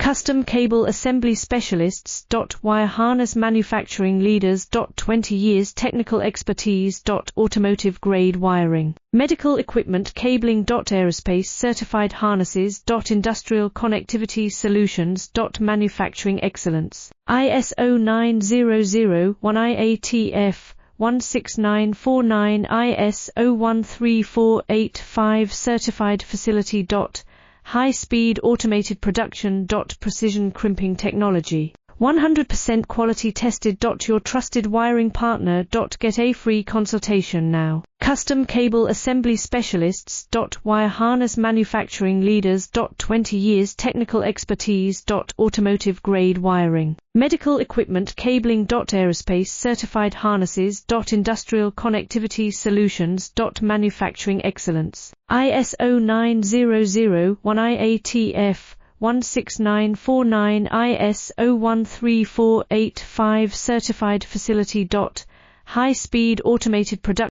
Custom cable assembly specialists. Wire harness manufacturing leaders. 20 years technical expertise. Automotive grade wiring. Medical equipment cabling. Aerospace certified harnesses. Industrial connectivity solutions. Manufacturing excellence. Iso1430 IATF 16949 IS013485 certified facility. High-speed automated production. Precision crimping technology. 100% quality tested. Your trusted wiring partner. Get a free consultation now. Custom cable assembly specialists. Wire harness manufacturing leaders. 20 years technical expertise. Automotive grade wiring. Medical equipment cabling. Aerospace certified harnesses. Industrial connectivity solutions. Manufacturing excellence. ISO9001 IATF 16949 IS013485 certified facility. High-speed automated production.